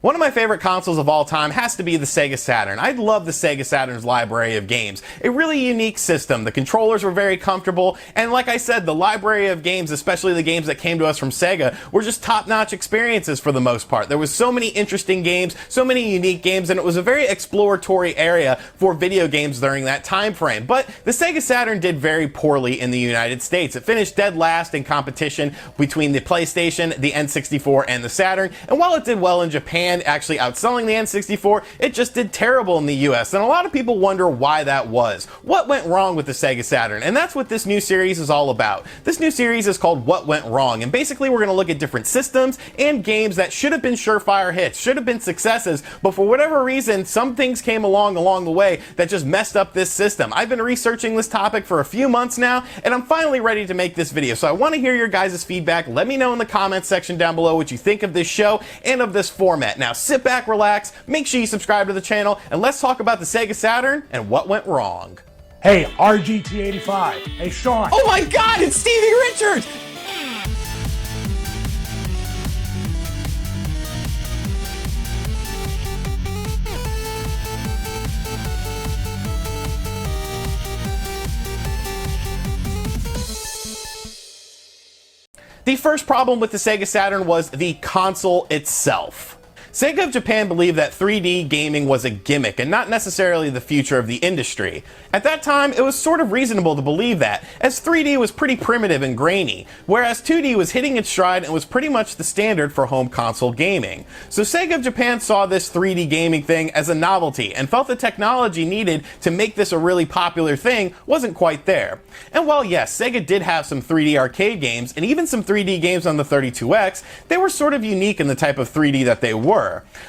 One of my favorite consoles of all time has to be the Sega Saturn. I love the Sega Saturn's library of games. A really unique system. The controllers were very comfortable, and like I said, the library of games, especially the games that came to us from Sega, were just top-notch experiences for the most part. There was so many interesting games, so many unique games, and it was a very exploratory area for video games during that time frame. But the Sega Saturn did very poorly in the United States. It finished dead last in competition between the PlayStation, the N64, and the Saturn, and while it did well in Japan, actually outselling the N64, it just did terrible in the US, and a lot of people wonder why that was. What went wrong with the Sega Saturn? And that's what this new series is all about. This new series is called What Went Wrong, and basically we're going to look at different systems and games that should have been surefire hits, should have been successes, but for whatever reason, some things came along the way that just messed up this system. I've been researching this topic for a few months now, and I'm finally ready to make this video, so I want to hear your guys' feedback. Let me know in the comments section down below what you think of this show and of this format. Now sit back, relax, make sure you subscribe to the channel, and let's talk about the Sega Saturn and what went wrong. Hey, RGT 85. Hey, Sean. Oh my God, it's Stevie Richards! The first problem with the Sega Saturn was the console itself. Sega of Japan believed that 3D gaming was a gimmick and not necessarily the future of the industry. At that time, it was sort of reasonable to believe that, as 3D was pretty primitive and grainy, whereas 2D was hitting its stride and was pretty much the standard for home console gaming. So Sega of Japan saw this 3D gaming thing as a novelty and felt the technology needed to make this a really popular thing wasn't quite there. And while yes, Sega did have some 3D arcade games and even some 3D games on the 32X, they were sort of unique in the type of 3D that they were.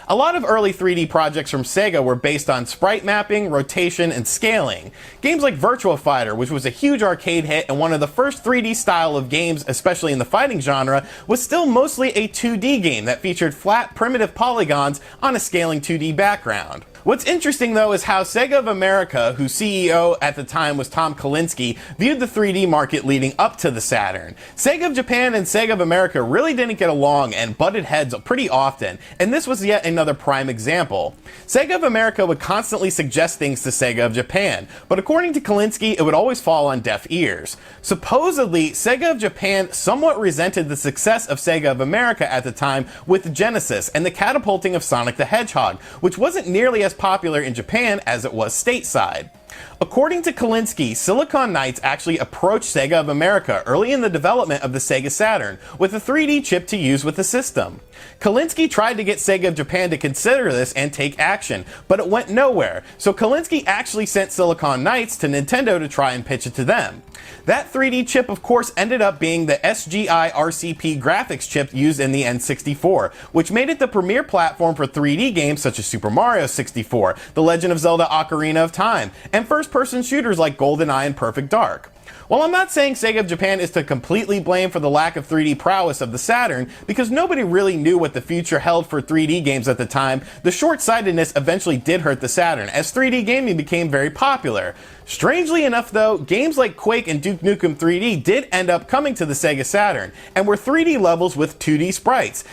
A lot of early 3D projects from Sega were based on sprite mapping, rotation, and scaling. Games like Virtua Fighter, which was a huge arcade hit and one of the first 3D style of games, especially in the fighting genre, was still mostly a 2D game that featured flat, primitive polygons on a scaling 2D background. What's interesting though is how Sega of America, whose CEO at the time was Tom Kalinske, viewed the 3D market leading up to the Saturn. Sega of Japan and Sega of America really didn't get along and butted heads pretty often, and this was yet another prime example. Sega of America would constantly suggest things to Sega of Japan, but according to Kalinske, it would always fall on deaf ears. Supposedly, Sega of Japan somewhat resented the success of Sega of America at the time with Genesis and the catapulting of Sonic the Hedgehog, which wasn't nearly as popular in Japan as it was stateside. According to Kalinske, Silicon Knights actually approached Sega of America early in the development of the Sega Saturn with a 3D chip to use with the system. Kalinske tried to get Sega of Japan to consider this and take action, but it went nowhere, so Kalinske actually sent Silicon Knights to Nintendo to try and pitch it to them. That 3D chip of course ended up being the SGI RCP graphics chip used in the N64, which made it the premier platform for 3D games such as Super Mario 64, The Legend of Zelda Ocarina of Time, and first-person shooters like GoldenEye and Perfect Dark. While I'm not saying Sega of Japan is to completely blame for the lack of 3D prowess of the Saturn, because nobody really knew what the future held for 3D games at the time, the short-sightedness eventually did hurt the Saturn, as 3D gaming became very popular. Strangely enough though, games like Quake and Duke Nukem 3D did end up coming to the Sega Saturn, and were 3D levels with 2D sprites.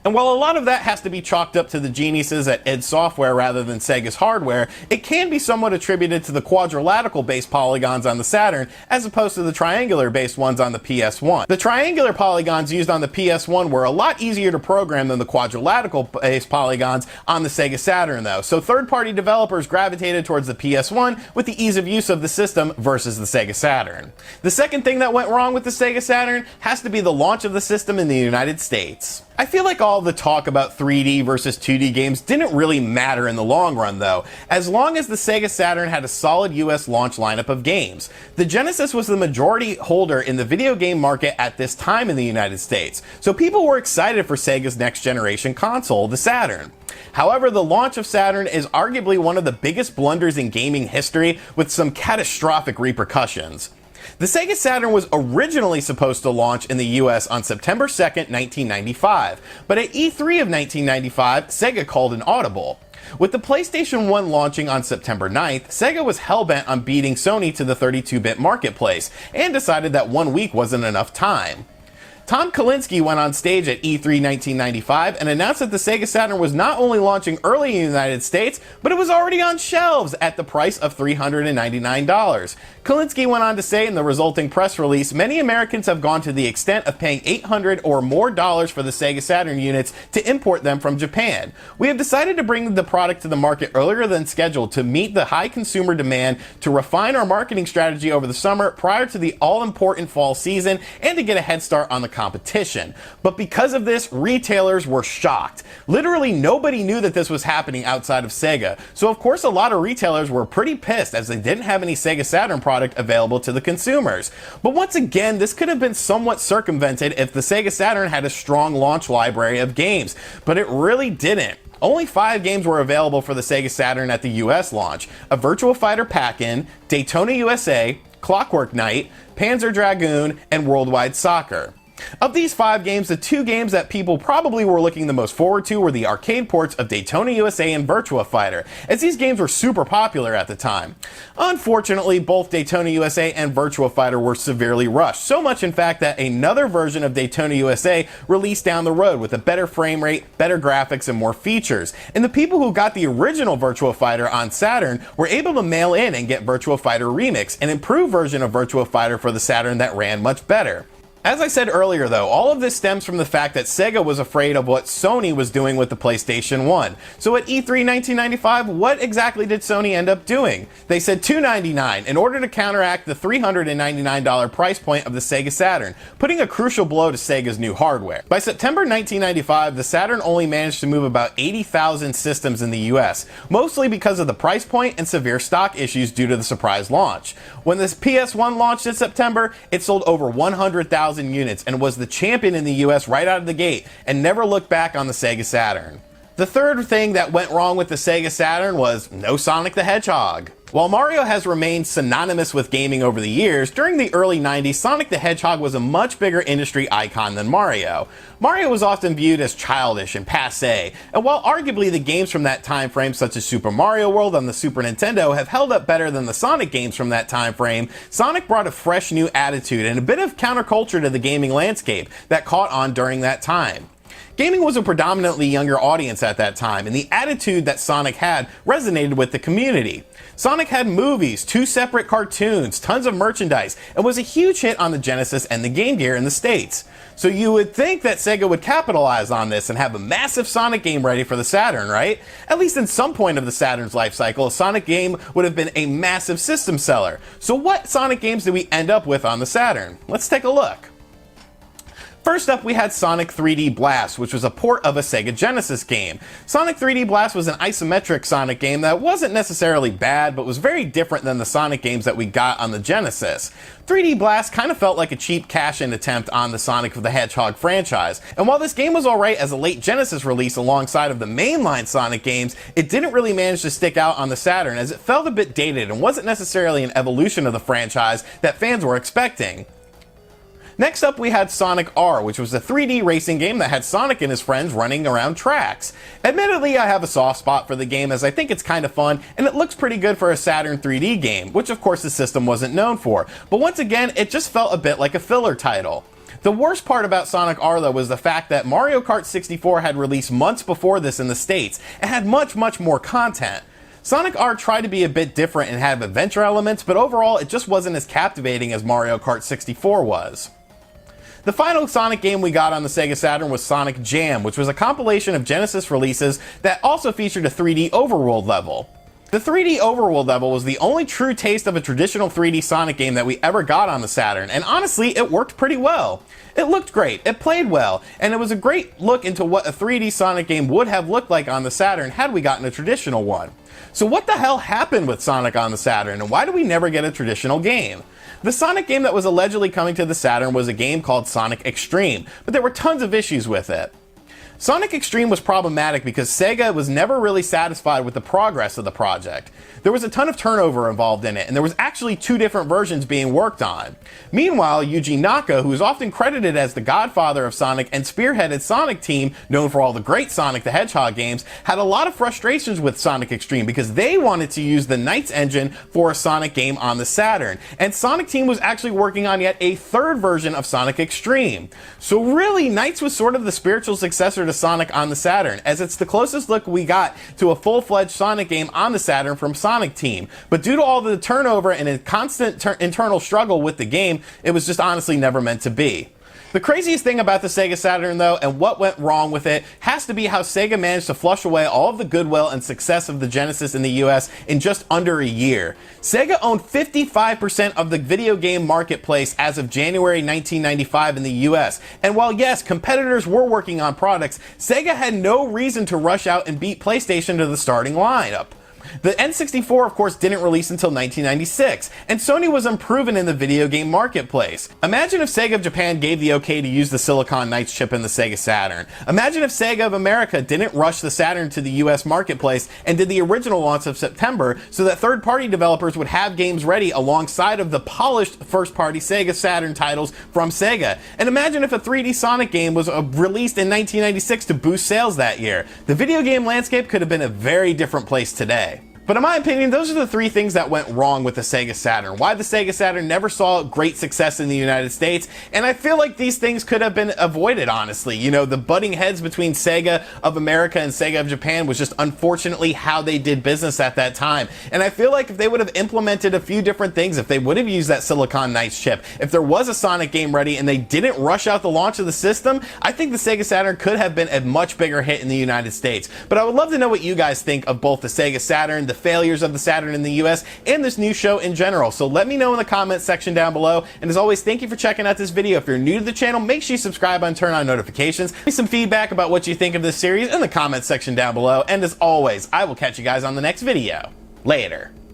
And while a lot of that has to be chalked up to the geniuses at id Software rather than Sega's hardware, it can be somewhat attributed to the quadrilateral-based polygons on the Saturn as opposed to the triangular-based ones on the PS1. The triangular polygons used on the PS1 were a lot easier to program than the quadrilateral-based polygons on the Sega Saturn though, so third-party developers gravitated towards the PS1 with the ease of use of the system versus the Sega Saturn. The second thing that went wrong with the Sega Saturn has to be the launch of the system in the United States. I feel like all the talk about 3D versus 2D games didn't really matter in the long run though, as long as the Sega Saturn had a solid US launch lineup of games. The Genesis was the majority holder in the video game market at this time in the United States, so people were excited for Sega's next generation console, the Saturn. However, the launch of Saturn is arguably one of the biggest blunders in gaming history, with some catastrophic repercussions. The Sega Saturn was originally supposed to launch in the US on September 2nd, 1995, but at E3 of 1995, Sega called an audible. With the PlayStation 1 launching on September 9th, Sega was hellbent on beating Sony to the 32-bit marketplace, and decided that 1 week wasn't enough time. Tom Kalinske went on stage at E3 1995 and announced that the Sega Saturn was not only launching early in the United States, but it was already on shelves at the price of $399. Kalinske went on to say in the resulting press release, many Americans have gone to the extent of paying $800 or more for the Sega Saturn units to import them from Japan. We have decided to bring the product to the market earlier than scheduled to meet the high consumer demand, to refine our marketing strategy over the summer prior to the all-important fall season, and to get a head start on the competition. But because of this, retailers were shocked. Literally nobody knew that this was happening outside of Sega. So of course a lot of retailers were pretty pissed as they didn't have any Sega Saturn product available to the consumers. But once again, this could have been somewhat circumvented if the Sega Saturn had a strong launch library of games, but it really didn't. Only 5 games were available for the Sega Saturn at the US launch: a Virtua Fighter Pack-In, Daytona USA, Clockwork Knight, Panzer Dragoon, and Worldwide Soccer. Of these 5 games, the 2 games that people probably were looking the most forward to were the arcade ports of Daytona USA and Virtua Fighter, as these games were super popular at the time. Unfortunately, both Daytona USA and Virtua Fighter were severely rushed, so much in fact that another version of Daytona USA released down the road with a better frame rate, better graphics, and more features. And the people who got the original Virtua Fighter on Saturn were able to mail in and get Virtua Fighter Remix, an improved version of Virtua Fighter for the Saturn that ran much better. As I said earlier though, all of this stems from the fact that Sega was afraid of what Sony was doing with the PlayStation 1. So at E3 1995, what exactly did Sony end up doing? They said $299 in order to counteract the $399 price point of the Sega Saturn, putting a crucial blow to Sega's new hardware. By September 1995, the Saturn only managed to move about 80,000 systems in the US, mostly because of the price point and severe stock issues due to the surprise launch. When this PS1 launched in September, it sold over 100,000 units and was the champion in the US right out of the gate, and never looked back on the Sega Saturn. The third thing that went wrong with the Sega Saturn was no Sonic the Hedgehog. While Mario has remained synonymous with gaming over the years, during the early 90s, Sonic the Hedgehog was a much bigger industry icon than Mario. Mario was often viewed as childish and passé, and while arguably the games from that time frame, such as Super Mario World on the Super Nintendo, have held up better than the Sonic games from that time frame, Sonic brought a fresh new attitude and a bit of counterculture to the gaming landscape that caught on during that time. Gaming was a predominantly younger audience at that time, and the attitude that Sonic had resonated with the community. Sonic had movies, 2 separate cartoons, tons of merchandise, and was a huge hit on the Genesis and the Game Gear in the States. So you would think that Sega would capitalize on this and have a massive Sonic game ready for the Saturn, right? At least in some point of the Saturn's life cycle, a Sonic game would have been a massive system seller. So what Sonic games did we end up with on the Saturn? Let's take a look. First up, we had Sonic 3D Blast, which was a port of a Sega Genesis game. Sonic 3D Blast was an isometric Sonic game that wasn't necessarily bad, but was very different than the Sonic games that we got on the Genesis. 3D Blast kind of felt like a cheap cash-in attempt on the Sonic the Hedgehog franchise, and while this game was alright as a late Genesis release alongside of the mainline Sonic games, it didn't really manage to stick out on the Saturn as it felt a bit dated and wasn't necessarily an evolution of the franchise that fans were expecting. Next up, we had Sonic R, which was a 3D racing game that had Sonic and his friends running around tracks. Admittedly, I have a soft spot for the game as I think it's kind of fun, and it looks pretty good for a Saturn 3D game, which of course the system wasn't known for. But once again, it just felt a bit like a filler title. The worst part about Sonic R though was the fact that Mario Kart 64 had released months before this in the States, and had much more content. Sonic R tried to be a bit different and have adventure elements, but overall it just wasn't as captivating as Mario Kart 64 was. The final Sonic game we got on the Sega Saturn was Sonic Jam, which was a compilation of Genesis releases that also featured a 3D overworld level. The 3D overworld level was the only true taste of a traditional 3D Sonic game that we ever got on the Saturn, and honestly, it worked pretty well. It looked great, it played well, and it was a great look into what a 3D Sonic game would have looked like on the Saturn had we gotten a traditional one. So what the hell happened with Sonic on the Saturn, and why did we never get a traditional game? The Sonic game that was allegedly coming to the Saturn was a game called Sonic Extreme, but there were tons of issues with it. Sonic Extreme was problematic because Sega was never really satisfied with the progress of the project. There was a ton of turnover involved in it, and there was actually 2 different versions being worked on. Meanwhile, Yuji Naka, who is often credited as the godfather of Sonic and spearheaded Sonic Team, known for all the great Sonic the Hedgehog games, had a lot of frustrations with Sonic Extreme because they wanted to use the Knights engine for a Sonic game on the Saturn, and Sonic Team was actually working on yet a 3rd version of Sonic Extreme. So really, Knights was sort of the spiritual successor to Sonic on the Saturn, as it's the closest look we got to a full-fledged Sonic game on the Saturn from Sonic Team. But due to all the turnover and a constant internal struggle with the game, it was just honestly never meant to be. The craziest thing about the Sega Saturn though, and what went wrong with it, has to be how Sega managed to flush away all of the goodwill and success of the Genesis in the US in just under a year. Sega owned 55% of the video game marketplace as of January 1995 in the US, and while yes, competitors were working on products, Sega had no reason to rush out and beat PlayStation to the starting lineup. The N64, of course, didn't release until 1996, and Sony was unproven in the video game marketplace. Imagine if Sega of Japan gave the okay to use the Silicon Knights chip in the Sega Saturn. Imagine if Sega of America didn't rush the Saturn to the US marketplace and did the original launch of September so that third-party developers would have games ready alongside of the polished first-party Sega Saturn titles from Sega. And imagine if a 3D Sonic game was released in 1996 to boost sales that year. The video game landscape could have been a very different place today. But in my opinion, those are the 3 things that went wrong with the Sega Saturn. Why the Sega Saturn never saw great success in the United States, and I feel like these things could have been avoided, honestly. You know, the butting heads between Sega of America and Sega of Japan was just unfortunately how they did business at that time. And I feel like if they would have implemented a few different things, if they would have used that Silicon Knights chip, if there was a Sonic game ready and they didn't rush out the launch of the system, I think the Sega Saturn could have been a much bigger hit in the United States. But I would love to know what you guys think of both the Sega Saturn, the failures of the Saturn in the US, and this new show in general. So let me know in the comments section down below. And as always, thank you for checking out this video. If you're new to the channel, make sure you subscribe and turn on notifications. Leave me some feedback about what you think of this series in the comments section down below. And as always, I will catch you guys on the next video. Later.